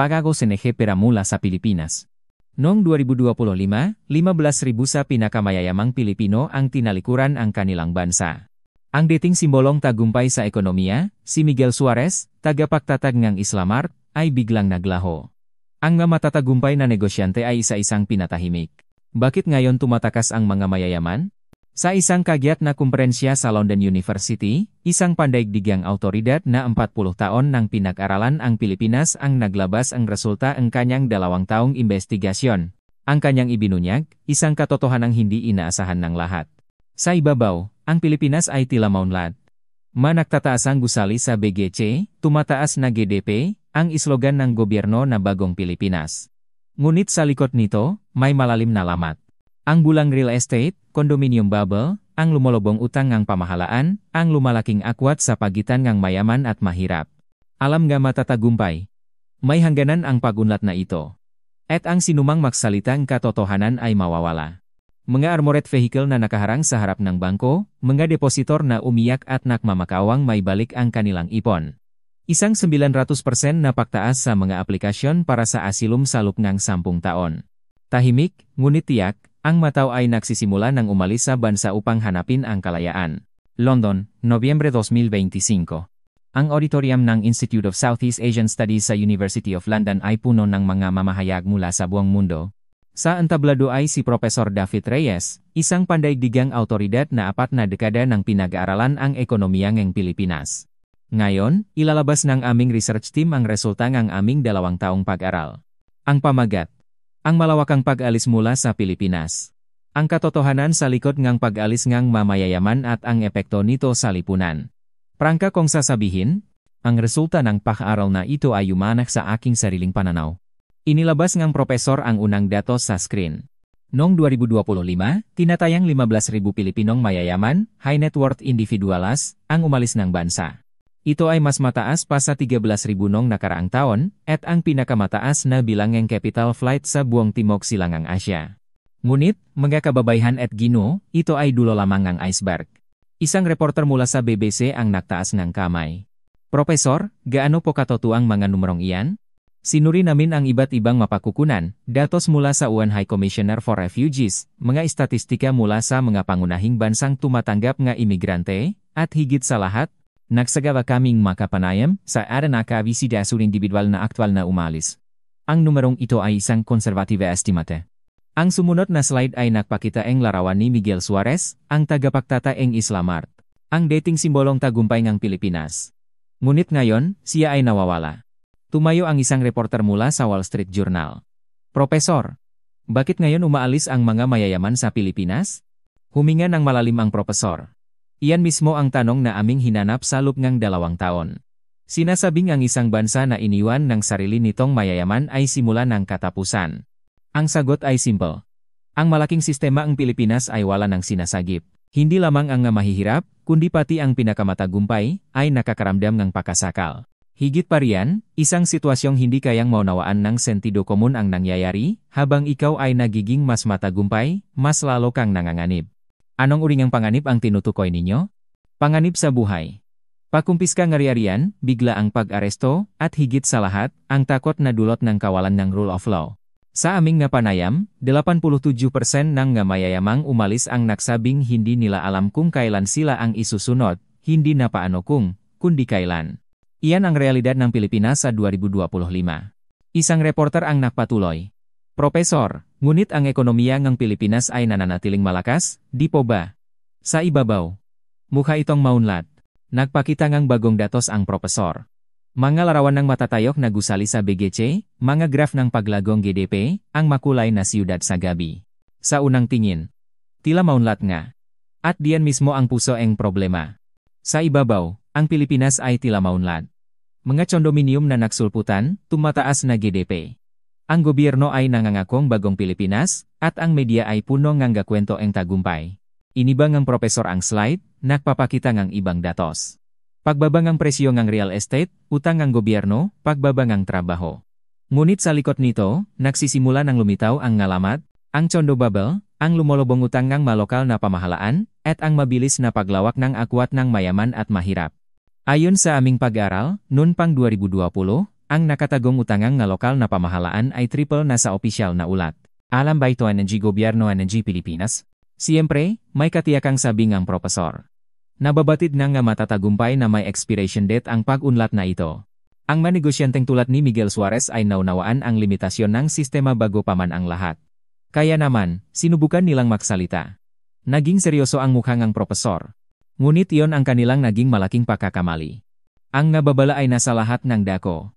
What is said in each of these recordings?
pag-ako CNG pera mula sa Pilipinas. Noong 2025, 15,000 sa pinakamayayamang Pilipino ang tinalikuran ang kanilang bansa. Ang dating simbolong tagumpay sa ekonomiya, si Miguel Suarez, tagapagtatag ng Islamart, ay biglang naglaho. Ang mga matatagumpay na negosyante ay isa-isang pinatahimik. Bakit ngayon tumatakas ang mga mayayaman? Sa isang kagyat na kumperensya sa London University, isang pandaigdigang awtoridad na 40 taon nang pinag-aralan ang Pilipinas ang naglabas ang resulta ng kanyang 2 taong investigasyon. Ang kanyang ibinunyag, isang katotohanang hindi inaasahan ng lahat. Sa ibabaw, ang Pilipinas ay tila maunlad. Managtataas ang gusali sa BGC, tumataas na GDP, ang islogan ng gobyerno na Bagong Pilipinas. Ngunit sa likod nito, may malalim na lamat. Ang bulang real estate, condominium bubble, ang lumolobong utang ng pamahalaan, ang lumalaking akwat sa pagitan ng mayaman at mahirap. Alam nga matatagumpay. May hangganan ang pagunlad na ito. At ang sinumang magsalitang katotohanan ay mawawala. Mga armored vehicle na nakaharang sa harap ng bangko, mga depositor na umiyak at nakmamakawang may balik ang kanilang ipon. Isang 900% na pagtaas sa mga aplikasyon para sa asilum sa loob ng 10 taon. Tahimik, ngunit tiyak, ang mataw ay nagsisimula ng umalis sa bansa upang hanapin ang kalayaan. London, Nobyembre 2025. Ang auditorium ng Institute of Southeast Asian Studies sa University of London ay puno ng mga mamahayag mula sa buong mundo. Sa entablado ay si Profesor David Reyes, isang pandaigdigang awtoridad na 4 na dekada ng pinag-aaralan ang ekonomiya ng Pilipinas. Ngayon, ilalabas ng aming research team ang resulta ng aming 2 taong pag-aral. Ang pamagat. Ang malawakang pag-alis mula sa Pilipinas. Ang katotohanan sa likod ng pag-alis ng mamayayaman at ang epekto nito sa lipunan. Prangka kong sasabihin, ang resulta ng pag-aaral na ito ay yumanak sa aking sariling pananaw. Inilabas ng profesor ang unang datos sa screen. Noong 2025, tinatayang 15,000 Pilipinong mayayaman, high net worth individuals, ang umalis ng bansa. Ito ay mas mataas pa sa 13,000 noong nakaraang taon, at ang pinakamataas na bilang ng capital flight sa buong Timog Silangang Asya. Ngunit, mga kababayan at Ginoo, ito ay dulo lamang ng iceberg. Isang reporter mula sa BBC ang nagtaas ng kamay. Profesor, gaano po katotoang mga numerong iyan? Sinuri namin ang iba't ibang mapakukunan, datos mula sa UN High Commissioner for Refugees, mga istatistika mula sa mga pangunahing bansang tumatanggap ng imigrante, at higit sa lahat, nagsagawa kaming makapanayam sa aranakabisida sur individual na aktwal na umalis. Ang numerong ito ay isang konservative estimate. Ang sumunod na slide ay nagpakita ang larawan ni Miguel Suarez, ang tagapagtata ng Islamart, ang dating simbolong tagumpay ng Pilipinas. Ngunit ngayon, siya ay nawawala. Tumayo ang isang reporter mula sa Wall Street Journal. Profesor, bakit ngayon umaalis ang mga mayayaman sa Pilipinas? Huminga ng malalim ang profesor. Iyan mismo ang tanong na aming hinanap sa loob ng 2 taon. Sinasabing ang isang bansa na iniwan ng sarili nitong mayayaman ay simula ng katapusan. Ang sagot ay simple. Ang malaking sistema ng Pilipinas ay wala ng sinasagip. Hindi lamang ang mahihirap, kundi pati ang pinakamatagumpay, ay nakakaramdam ng pakasakal. Higit pa riyan, isang sitwasyong hindi kayang maunawaan ng sentido komun ang nangyayari, habang ikaw ay nagiging mas matagumpay, mas lalo kang nanganganib. Anong uri ng panganib ang tinutukoy ninyo? Panganib sa buhay. Pakumpiska ng ari-arian, bigla ang pag-aresto, at higit sa lahat, ang takot na dulot ng kawalan ng rule of law. Sa aming napanayam, 87% ng mayayamang umalis ang nagsabing hindi nila alam kung kailan sila ang isusunod, hindi na paano kung, kundi kailan. Iyan ang realidad ng Pilipinas sa 2025. Isang reporter ang nagpatuloy. Profesor, ngunit ang ekonomiya ng Pilipinas ay nananatiling malakas, di po ba? Sa ibabaw. Mukha itong maunlad. Nagpakita ng bagong datos ang profesor. Mga larawan ng matatayok na gusali sa BGC, mga graph ng paglagong GDP, ang makulay na siyudad sa gabi. Sa unang tingin, tila maunlad nga. At diyan mismo ang puso ang problema. Sa ibabaw, ang Pilipinas ay tila maunlad. Mga condominium na nagsulputan, tumataas na GDP. Ang gobyerno ay nangangakong bagong Pilipinas, at ang media ay puno ng gakwento ang tagumpay. Inibang ang profesor ang slide, nagpapakita ng ibang datos. Pagbaba ng presyo ng real estate, utang ng gobyerno, pagbaba ng trabaho. Ngunit sa likod nito, nagsisimula ng lumitaw ang ngalamat, ang condo bubble, ang lumolobong utang ng malokal na pamahalaan, at ang mabilis na paglawak ng akwat ng mayaman at mahirap. Ayon sa aming pag-aral, noon pang 2020, Ang nakatagong utangang nga lokal na pamahalaan ay triple na sa opisyal na ulat. Alam ba ito ng gobyerno ng Pilipinas? Siyempre, may katiyakang sabing ang propesor. Nababatid na nga matatagumpay na may expiration date ang pag-unlat na ito. Ang manegosyanteng tulad ni Miguel Suarez ay naunawaan ang limitasyon ng sistema bago pa man ang lahat. Kaya naman, sinubukan nilang magsalita. Naging seryoso ang mukhang ang propesor. Ngunit iyon ang kanilang naging malaking pagkakamali. Ang nababala ay nasa lahat ng dako.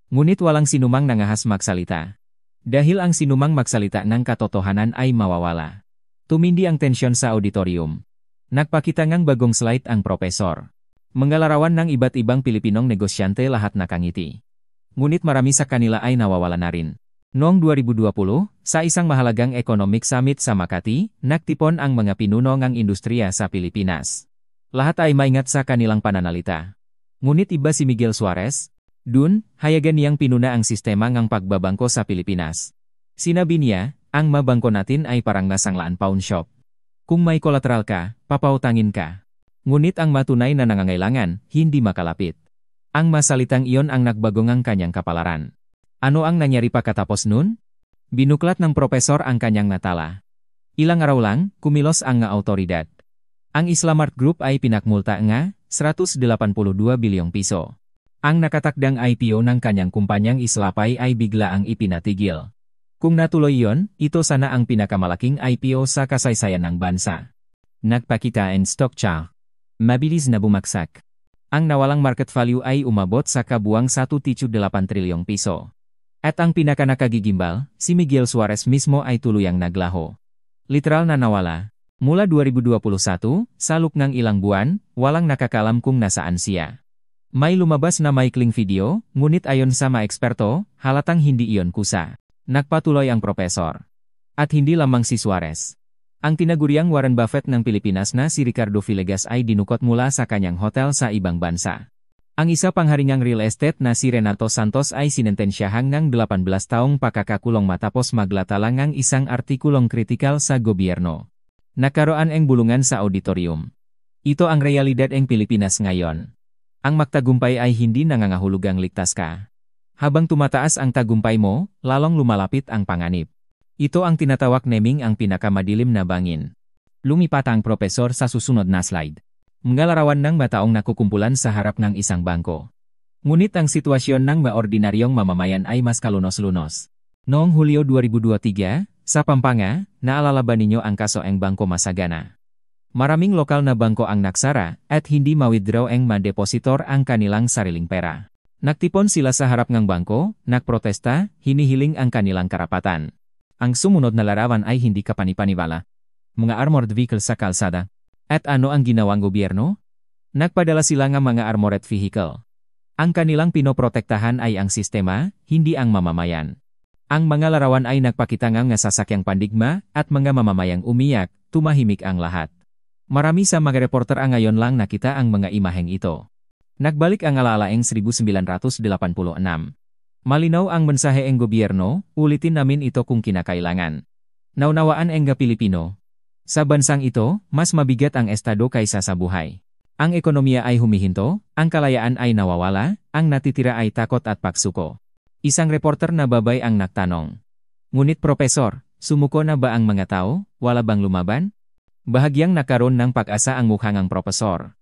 Ngunit walang sinumang nangahas magsalita. Dahil ang sinumang magsalita ng katotohanan ay mawawala. Tumindi ang tensyon sa auditorium. Nagpakita ngang bagong slide ang propesor. Mangalarawan ng iba't ibang Pilipinong negosyante lahat nakangiti. Ngunit marami sa kanila ay nawawala na rin. Noong 2020, sa isang mahalagang economic summit sa Makati, nagtipon ang mga pinuno ng industriya sa Pilipinas. Lahat ay maingat sa kanilang pananalita. Ngunit iba si Miguel Suarez. Dun, hayagan niyang pinuna ang sistema ng pagbabangko sa Pilipinas. Sinabi niya, ang mabangko natin ay parang nasanglaan pawn shop. Kung may collateral ka, papautangin ka. Ngunit ang matunay na nangangailangan, hindi makalapit. Ang masalitang iyon ang nagbago ng kanyang kapalaran. Ano ang nangyari pagkatapos nun? Binuklat ng propesor ang kanyang natala. Ilang araw lang, kumilos ang nga autoridad. Ang Islamart Group ay pinakmulta nga, 182 bilyong piso. Ang nakatakdang IPO ng kanyang kumpanyang Islapay ay bigla ang ipinatigil. Kung natuloy yon, ito sana ang pinakamalaking IPO sa kasaysayan ng bansa. Nagpakita ang stock chart. Mabilis na bumagsak. Ang nawalang market value ay umabot sa kabuang 1.8 trilyong piso. At ang pinakanakagigimbal, si Miguel Suarez mismo ay tuluyang naglaho. Literal na nawala. Mula 2021, salok ng ilang buwan, walang nakakalam kung nasaan siya. May lumabas na maikling video, ngunit ayon sa mga eksperto, halatang hindi iyon kusa. Nagpatuloy ang propesor. At hindi lamang si Suarez. Ang tinaguriang Warren Buffett ng Pilipinas na si Ricardo Villegas ay dinukot mula sa kanyang hotel sa ibang bansa. Ang isa pang haringang real estate na si Renato Santos ay sinentensyahan ng 18 taong pakakakulong matapos maglatala ng isang artikulong kritikal sa gobyerno. Nakaroon ang bulungan sa auditorium. Ito ang realidad ng Pilipinas ngayon. Ang magtagumpay ay hindi nangangahulugang ligtas ka. Habang tumataas ang tagumpay mo, lalong lumalapit ang panganib. Ito ang tinatawag naming ang pinakamadilim na bangin. Lumipat ang propesor sa susunod na slide. Mangalarawan ng mataong nakukumpulan sa harap ng isang bangko. Ngunit ang sitwasyon ng maordinaryong mamamayan ay mas kalunos-lunos. Noong Hulyo 2023, sa Pampanga, naalala ba ninyo ang kaso ng Bangko Masagana? Maraming lokal na bangko ang naksara at hindi ma-withdraw ang mga depositor ang kanilang sariling pera. Nagtipon sila sa harap ng bangko, nagprotesta, hinihiling ang kanilang karapatan. Ang sumunod na larawan ay hindi kapanipaniwala. Mga armored vehicles sa kalsada. At ano ang ginawang gobyerno? Nagpadala sila ng mga armored vehicle. Ang kanilang pinoprotektahan ay ang sistema, hindi ang mamamayan. Ang mga larawan ay nagpakita ng sasakyang pandigma at mga mamamayang umiyak, tumahimik ang lahat. Marami sa mga reporter ang ngayon lang nakita ang mga imaheng ito. Nagbalik ang alaalaeng 1986. Malinaw ang mensahe ng gobyerno, ulitin namin ito kung kinakailangan. Naunawaan ang Pilipino. Sa bansang ito, mas mabigat ang estado kaysa sa buhay. Ang ekonomiya ay humihinto, ang kalayaan ay nawawala, ang natitira ay takot at pagsuko. Isang reporter na babay ang nagtanong. Ngunit propesor, sumuko na ba ang mga tao, wala bang lumaban? Bahagyang nakaroon ng pag-asa ang mukhang ang propesor.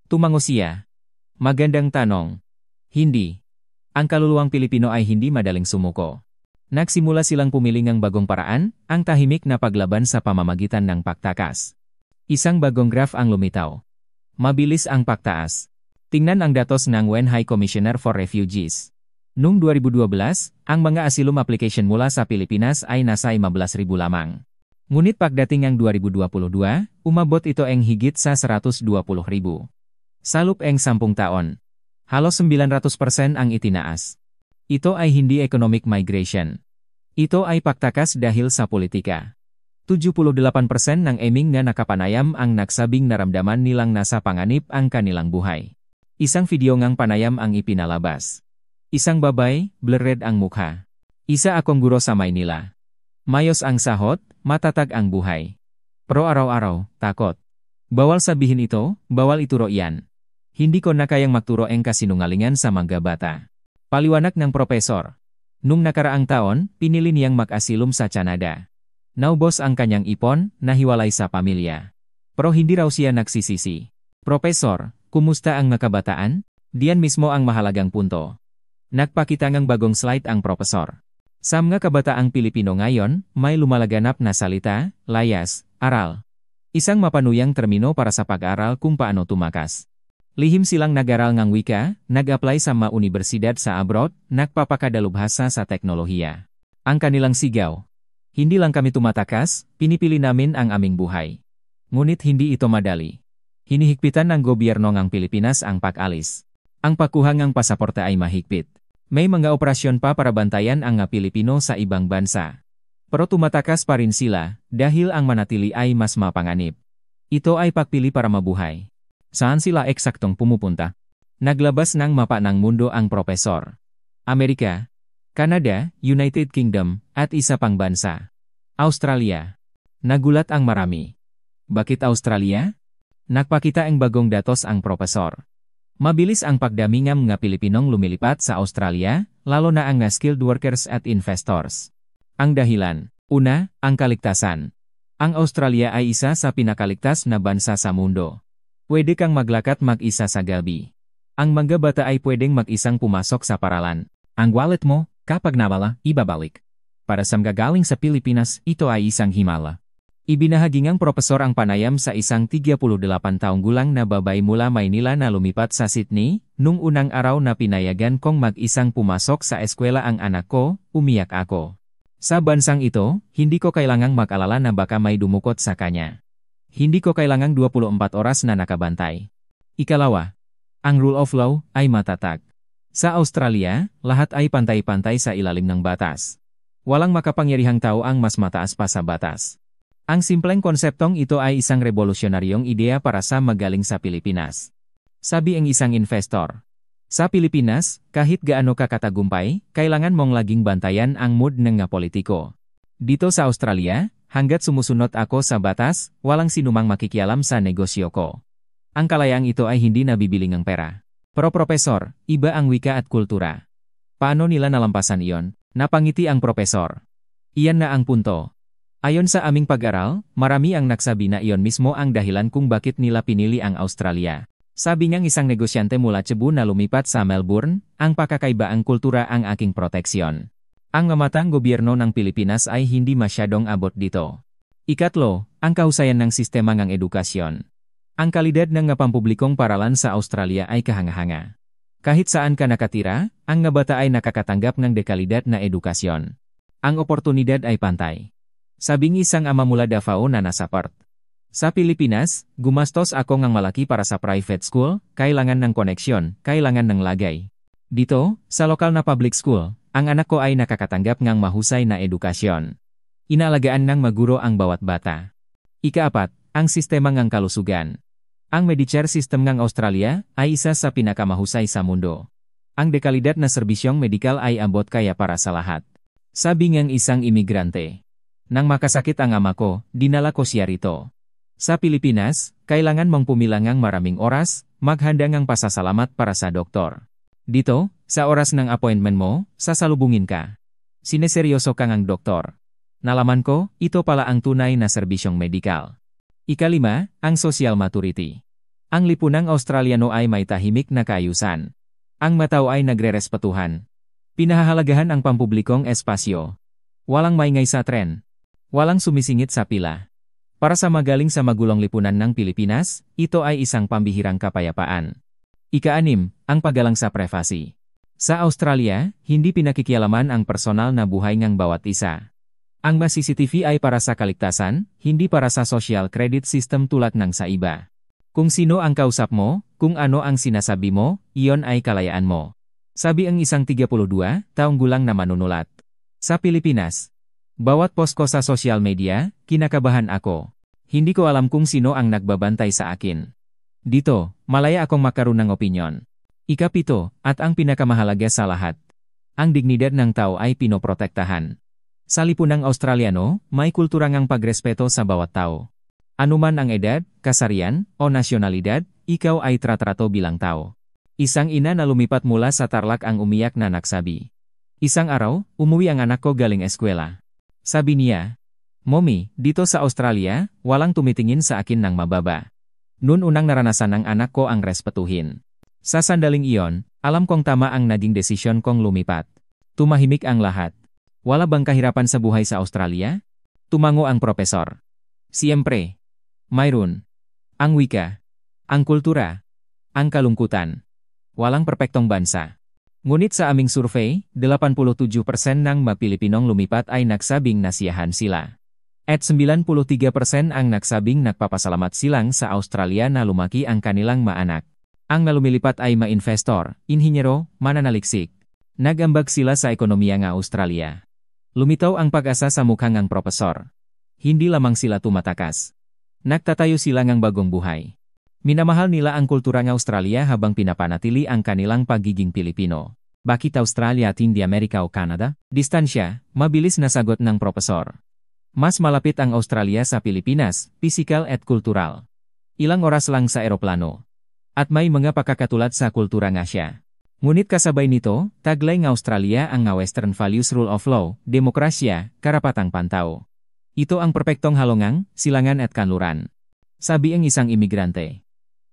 Tumango siya. Magandang tanong. Hindi. Ang kaluluwang Pilipino ay hindi madaling sumuko. Nagsimula silang pumili ng bagong paraan, ang tahimik na paglaban sa pamamagitan ng pagtakas. Isang bagong graph ang lumitaw. Mabilis ang pagtaas. Tingnan ang datos ng UN High Commissioner for Refugees. Noong 2012, ang mga asylum application mula sa Pilipinas ay nasa 15,000 lamang. Ngunit pagdating ang 2022, umabot ito ang higit sa 120,000. Sa loob ng 10 taon, halos 900% ang itinaas. Ito ay hindi economic migration. Ito ay pagtakas dahil sa politika. 78% ng aming na nakapanayam ang nagsabing naramdaman nilang nasa panganib ang kanilang buhay. Isang video ngang panayam ang ipinalabas. Isang babay, blurred ang mukha. Isa akong guro sa Maynila. Mayos ang sahod, matatag ang buhay. Pero araw-araw, takot. Bawal sabihin ito, bawal ituro iyan. Hindi ko na kayang magturo ang kasinungalingan sa mga bata. Paliwanag ng propesor. Nung nakaraang taon, pinili niyang mag-asilum sa Canada. Naubos ang kanyang ipon, nahiwalay sa pamilya. Pero hindi raw siya nagsisisi. Propesor, kumusta ang mga kabataan? Diyan mismo ang mahalagang punto. Nagpakita ng bagong slide ang propesor. Sa mga kabataang Pilipino ngayon, may lumalaganap na salita, layas, aral. Isang mapanuyang termino para sa pag-aral kung paano tumakas. Lihim silang nag-aral ng wika, nag-apply sa mga universidad sa abroad, nagpapakadalubhasa sa teknolohiya. Ang kanilang sigaw. Hindi lang kami tumatakas, pinipili namin ang aming buhay. Ngunit hindi ito madali. Hinihigpitan ng gobyerno ng Pilipinas ang pag-alis. Ang pagkuha ng pasaporte ay mahigpit. May mga operasyon pa para bantayan ang mga Pilipino sa ibang bansa. Pero tumatakas pa rin sila, dahil ang manatili ay mas mapanganib. Ito ay pagpili para mabuhay. Saan sila eksaktong pumupunta? Naglabas ng mapa ng mundo ang propesor. Amerika, Canada, United Kingdom, at isa pang bansa. Australia. Nagulat ang marami. Bakit Australia? Nagpakita ang bagong datos ang propesor. Mabilis ang pagdami ng mga Pilipinong lumilipat sa Australia, lalo na ang skilled workers at investors. Ang dahilan. Una, ang kaligtasan. Ang Australia ay isa sa pinakaligtas na bansa sa mundo. Pwede kang maglakad mag-isa sa gabi. Ang mga bata ay pwedeng mag-isang pumasok sa paralan. Ang wallet mo, kapag nawala, ibabalik. Para sa mga galing sa Pilipinas, ito ay isang himala. Ibinahagi ng propesor ang panayam sa isang 38 taong gulang na babae mula Maynila na lumipat sa Sydney, nung unang araw na pinayagan kong mag-isang pumasok sa eskwela ang anak ko, umiyak ako. Sa bansang ito, hindi ko kailangang mag-alala na baka may dumukot sa kanya. Hindi ko kailangang 24 oras na nakabantay. Ikalawa, ang rule of law ay matatag. Sa Australia, lahat ay pantay-pantay sa ilalim ng batas. Walang makapangyarihang tao ang mas mataas pa sa batas. Ang simpleng konseptong ito ay isang revolusyonaryong ideya para sa magaling sa Pilipinas. Sabi ang isang investor. Sa Pilipinas, kahit gaano ka katagumpay, kailangan mong laging bantayan ang mood ng nga politiko. Dito sa Australia, hanggat sumusunod ako sa batas, walang sinumang makikialam sa negosyo ko. Ang kalayaang ito ay hindi nabibili ng pera. Pero propesor, iba ang wika at kultura. Paano nila nalampasan iyon? Napangiti ang propesor. Iyan na ang punto. Ayon sa aming pag-aral, marami ang nagsabi na iyon mismo ang dahilan kung bakit nila pinili ang Australia. Sabi ng isang negosyante mula Cebu na lumipat sa Melbourne, ang pagkakaibaang kultura ang aking proteksyon. Ang mamatang gobyerno ng Pilipinas ay hindi masyadong abot dito. Ikatlo, ang kahusayan ng sistema ng edukasyon. Ang kalidad ng pampublikong paralan sa Australia ay kahanga-hanga. Kahit saan ka nakatira, ang nga bata ay nakakatanggap ng dekalidad na edukasyon. Ang oportunidad ay pantay. Sabing isang ama mula Davao na nasa Perth. Sa Pilipinas, gumastos ako ng malaki para sa private school, kailangan ng koneksyon, kailangan ng lagay. Dito, sa lokal na public school, ang anak ko ay nakakatanggap ng mahusay na edukasyon. Inaalagaan ng maguro ang bawat bata. Ikaapat, ang sistema ng kalusugan. Ang Medicare system ng Australia ay isa sa pinakamahusay sa mundo. Ang dekalidad na serbisyong medikal ay abot kaya para sa lahat. Sabi ng isang imigrante. Nang makasakit ang ama ko, dinala ko siya rito. Sa Pilipinas, kailangan mong pumila ng maraming oras, maghanda ng pasasalamat para sa doktor. Dito, sa oras ng appointment mo, sasalubungin ka. Sineseryoso kang ang doktor. Nalaman ko, ito pala ang tunay na serbisyong medikal. Ikalima, ang social maturity. Ang lipunang Australiano ay may tahimik na kaayusan. Ang mataw ay nagre-respetuhan. Pinahahalagahan ang pampublikong espasyo. Walang maingay sa tren. Walang sumisingit sa pila. Para sa magaling sa magulong lipunan ng Pilipinas, ito ay isang pambihirang kapayapaan. Ika-6, ang paggalang sa privasi. Sa Australia, hindi pinakikialaman ang personal na buhay ng bawat isa. Ang CCTV ay para sa kaligtasan, hindi para sa social credit system tulad ng sa iba. Kung sino ang kausap mo, kung ano ang sinasabi mo, iyon ay kalayaan mo. Sabi ang isang 32 taong gulang na manunulat. Sa Pilipinas, bawat post ko sa social media, kinakabahan ako. Hindi ko alam kung sino ang nagbabantay sa akin. Dito, malaya akong makaroon ng opinyon. Ikapito, at ang pinakamahalaga sa lahat. Ang dignidad ng tao ay pinoprotektahan. Sa lipunang Australiano, may kultura ng pagrespeto sa bawat tao. Anuman ang edad, kasarian, o nasyonalidad, ikaw ay tratrato bilang tao. Isang ina na lumipat mula sa Tarlac ang umiyak na nagsabi. Isang araw, umuwi ang anak ko galing eskwela. Sabi niya, Mommy, dito sa Australia, walang tumitingin sa akin ng mababa. Noon unang naranasan ng anak ko ang respetuhin. Sa sandaling iyon, alam kong tama ang naging desisyon kong lumipat. Tumahimik ang lahat. Wala bang kahirapan sa buhay sa Australia? Tumango ang propesor. Siyempre. Mayroon. Ang wika. Ang kultura. Ang kalungkutan. Walang perpektong bansa. Ngunit sa aming survey, 87% ng mga Pilipinong lumipat ay nagsabing nasiyahan sila. At 93% ang nagsabing nagpapasalamat silang sa Australia na lumaki ang kanilang mga anak. Ang nalumilipat ay mga investor, inhinyero, mananaliksik. Nagambag sila sa ekonomiya ng Australia. Lumitaw ang pag-asa sa mukha ng propesor. Hindi lamang sila tumatakas. Nagtatayo sila ng bagong buhay. Minamahal nila ang kultura ng Australia habang pinapanatili ang kanilang pagiging Pilipino. Bakit Australia at hindi Amerika o Canada? Distansya, mabilis na sagot ng propesor. Mas malapit ang Australia sa Pilipinas, pisikal at kultural. Ilang oras lang sa eroplano. At may mga pagkakatulad sa kultura ng Asya. Ngunit kasabay nito, taglay ng Australia ang Western values rule of law, demokrasya, karapatang pantao. Ito ang perpektong halongang, silangan at kanluran. Sabi ang isang imigrante.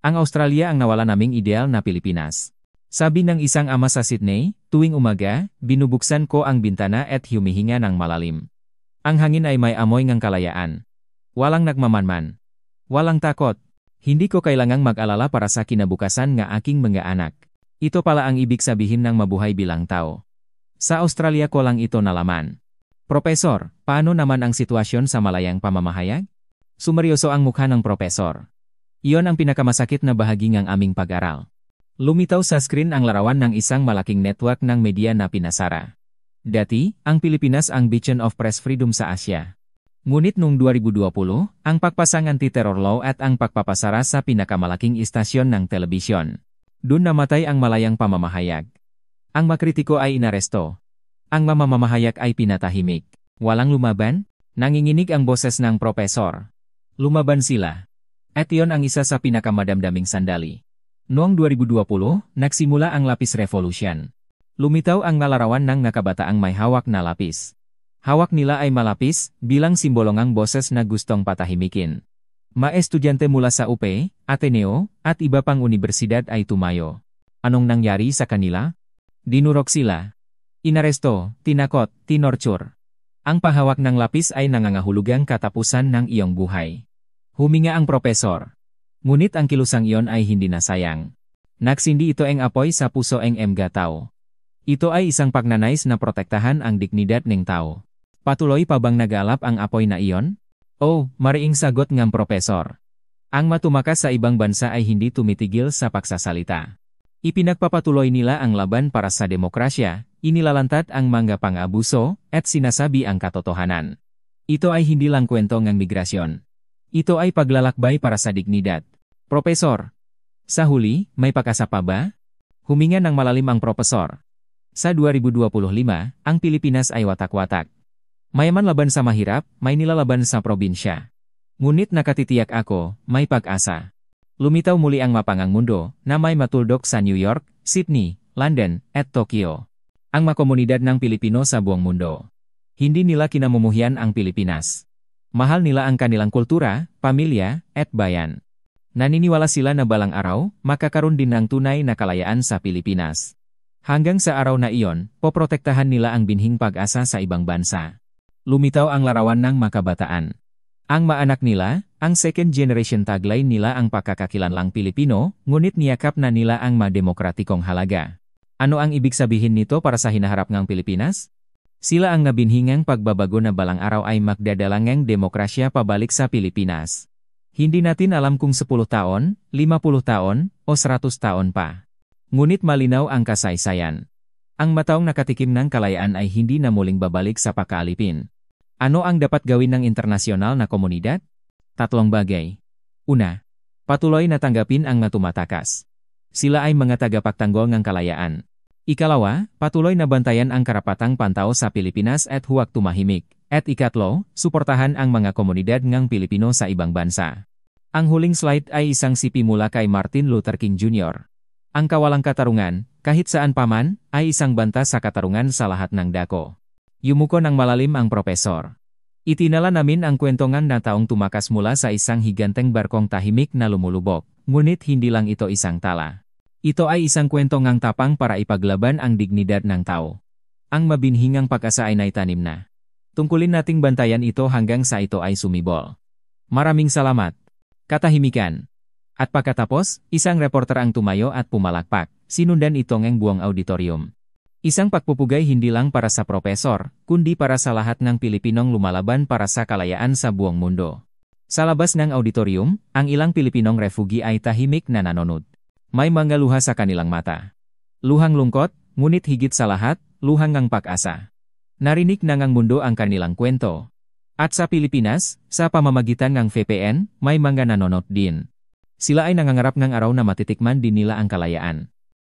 Ang Australia ang nawala naming ideal na Pilipinas. Sabi ng isang ama sa Sydney, tuwing umaga, binubuksan ko ang bintana at humihinga ng malalim. Ang hangin ay may amoy ng kalayaan. Walang nagmamanman. Walang takot. Hindi ko kailangang mag-alala para sa kinabukasan ng aking mga anak. Ito pala ang ibig sabihin ng mabuhay bilang tao. Sa Australia ko lang ito nalaman. Propesor, paano naman ang sitwasyon sa malayang pamamahayag? Sumeryoso ang mukha ng propesor. Iyon ang pinakamasakit na bahagi ng aming pag-aral. Lumitaw sa screen ang larawan ng isang malaking network ng media na pinasara. Dati, ang Pilipinas ang beacon of press freedom sa Asya. Ngunit noong 2020, ang pagpasang anti-terror law at ang pagpapasara sa pinakamalaking istasyon ng telebisyon. Doon namatay ang malayang pamamahayag. Ang makritiko ay inaresto. Ang mamamahayag ay pinatahimik. Walang lumaban? Nanginginig ang boses ng propesor. Lumaban sila. At iyon ang isa sa pinakamadamdaming sandali. Noong 2020, nagsimula ang Lapis Revolution. Lumitaw ang nalarawan ng nakabataang may hawak na lapis. Hawak nila ay malapis, bilang simbolong ang boses na gustong patahimikin. Mga estudyante mula sa UP, Ateneo, at iba pang universidad ay tumayo. Anong nangyari sa kanila? Dinurok sila. Inaresto, tinakot, tinorture. Ang pahawak ng lapis ay nangangahulugang katapusan ng iyong buhay. Huminga ang propesor. Ngunit ang kilusang iyon ay hindi nasayang. Nagsindi ito ang apoy sa puso ng mga tao. Ito ay isang pagnanais na protektahan ang dignidad ng tao. Patuloy pa bang nag-alap ang apoy na iyon? Oh, mariing sagot ng propesor. Ang matumakas sa ibang bansa ay hindi tumitigil sa pagsasalita. Ipinagpapatuloy nila ang laban para sa demokrasya, inilalantad ang mga pang-abuso, at sinasabi ang katotohanan. Ito ay hindi lang kwento ng migrasyon. Ito ay paglalakbay para sa dignidad. Propesor. Sa huli, may pag-asa pa ba? Huminga ng malalim ang propesor. Sa 2025, ang Pilipinas ay watak-watak. Mayaman laban sa mahirap, may nilalaban sa probinsya. Ngunit nakatitiyak ako, may pag-asa. Lumitaw muli ang mapangang mundo, na may matuldok sa New York, Sydney, London, at Tokyo. Ang mga komunidad ng Pilipino sa buong mundo. Hindi nila kinamumuhian ang Pilipinas. Mahal nila ang kanilang kultura, pamilya, at bayan. Naniniwala sila na balang araw, makakaroon din ng tunay na kalayaan sa Pilipinas. Hanggang sa araw na iyon, poprotektahan nila ang binhing pag-asa sa ibang bansa. Lumitaw ang larawan ng makabataan. Ang maanak nila, ang second generation taglay nila ang pagkakakilanlang Pilipino, ngunit niyakap na nila ang mademokratikong halaga. Ano ang ibig sabihin nito para sa hinaharap ng Pilipinas? Sila ang nabinhingang pagbabago na balang araw ay magdadalangang demokrasya pabalik sa Pilipinas. Hindi natin alam kung 10 taon, 50 taon, o 100 taon pa. Ngunit malinaw ang kasaysayan. Ang mataong nakatikim ng kalayaan ay hindi na muling babalik sa pakaalipin. Ano ang dapat gawin ng internasyonal na komunidad? 3 bagay. Una, patuloy na tanggapin ang matumatakas. Sila ay mga tagapagtanggol ng kalayaan. Ikalawa, patuloy na bantayan ang karapatang pantao sa Pilipinas at huwag tumahimik. At ikatlo, suportahan ang mga komunidad ng Pilipino sa ibang bansa. Ang huling slide ay isang sipi mula kay Martin Luther King Jr. Ang kawalang katarungan, kahit saan paman, ay isang banta sa katarungan sa lahat ng dako. Yumuko ng malalim ang propesor. Itinala namin ang kwentongan na taong tumakas mula sa isang higanteng barkong tahimik na lumulubog, ngunit hindi lang ito isang tala. Ito ay isang kwentongang tapang para ipaglaban ang dignidad ng tao. Ang mabinhingang pag-asa ay naitanim na. Tungkulin nating bantayan ito hanggang sa ito ay sumibol. Maraming salamat. Katahimikan. At pagkatapos, isang reporter ang tumayo at pumalakpak, sinundan itong ang buong auditorium. Isang pagpupugay hindi lang para sa propesor, kundi para sa lahat ng Pilipinong lumalaban para sa kalayaan sa buong mundo. Sa labas ng auditorium, ang ilang Pilipinong refugi ay tahimik na nanonood. May mga luha sa kanilang mata. Luhang lungkot, ngunit higit sa lahat, luhang ng pag-asa. Narinig ng ang mundo ang kanilang kwento. At sa Pilipinas, sa pamamagitan ng VPN, may mga nanonood din. Sila ay nangangarap ng araw na matitikman din nila ang kalayaan.